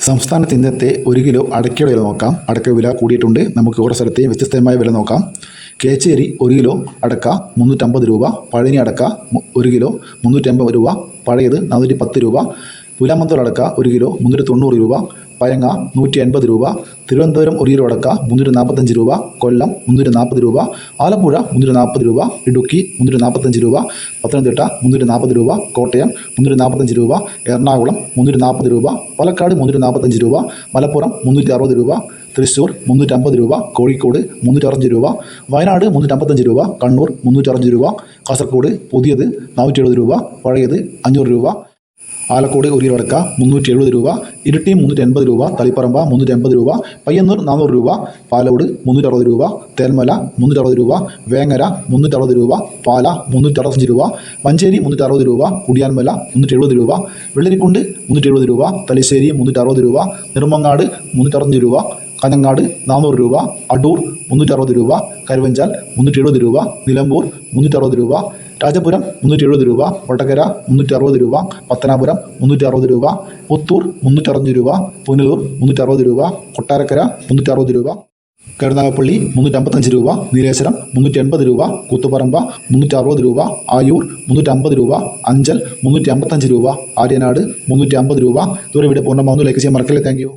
സംസ്ഥാനത്ത് ഇന്നത്തെ 1 കിലോ അടയ്ക്കയുടെ വില നോക്കാം. അടയ്ക്ക വില കൂടിയിട്ടുണ്ട്. നമുക്ക് ഓരോ സ്ഥലത്തെയും വ്യത്യസ്തമായ വില നോക്കാം. കേച്ചേരി 1 കിലോ അടക്ക 350 രൂപ. പഴനി അടക്ക 1 കിലോ 350 രൂപ. പഴയത് 410 രൂപ. പുലാമന്തോൾ അടക്ക 1 കിലോ 390 രൂപ. പയങ്ങ 180 രൂപ. തിരുവനന്തപുരം 1 കിലോ അടക്ക 345 രൂപ. കൊല്ലം 340 രൂപ. ആലപ്പുഴ 340 രൂപ. ഇടുക്കി 345 രൂപ. പത്തനംതിട്ട 340 രൂപ. കോട്ടയം 345 രൂപ. എറണാകുളം 340 രൂപ. പാലക്കാട് 345 രൂപ. മലപ്പുറം 360 രൂപ. തൃശ്ശൂർ 350 രൂപ. കോഴിക്കോട് 305 രൂപ. വയനാട് 355 രൂപ. കണ്ണൂർ 305 രൂപ. കാസർഗോഡ് പുതിയത് 470 രൂപ. പഴയത് 500 രൂപ. ആലക്കോട് 1 കിലോ അടക്ക 370 രൂപ. ഇരിട്ടി 380 രൂപ. തളിപ്പറമ്പ 380 രൂപ. പയ്യന്നൂർ 400 രൂപ. പാലോട് 360 രൂപ. തേന്മല 360 രൂപ. വേങ്ങര 360 രൂപ. പാല 365 രൂപ. മഞ്ചേരി 360 രൂപ. കുടിയാൻമല 370 രൂപ. വെള്ളരിക്കുണ്ട് 370 രൂപ. തലശ്ശേരി 360 രൂപ. നെടുമങ്ങാട് 365 രൂപ. കാഞ്ഞങ്ങാട് 400 രൂപ. അടൂർ 360 രൂപ. കരുവഞ്ചാൽ 370 രൂപ. നിലമ്പൂർ 360 രൂപ. രാജപുരം 370 രൂപ. വടകര 360 രൂപ. പത്തനാപുരം 360 രൂപ. പുത്തൂർ 305 രൂപ. പുനലൂർ 360 രൂപ. കൊട്ടാരക്കര 360 രൂപ. കരുനാഗപ്പള്ളി 355 രൂപ. നീലേശ്വരം 380 രൂപ. കൂത്തുപറമ്പ 360 രൂപ. ആയൂർ 350 രൂപ. അഞ്ചൽ 355 രൂപ. ആര്യനാട് 350 രൂപ. ഇതുവരെ വീഡിയോ പൂർണ്ണമാകുന്നു. ലൈക്ക് ചെയ്യാൻ മറക്കല്ലേ. Thank you.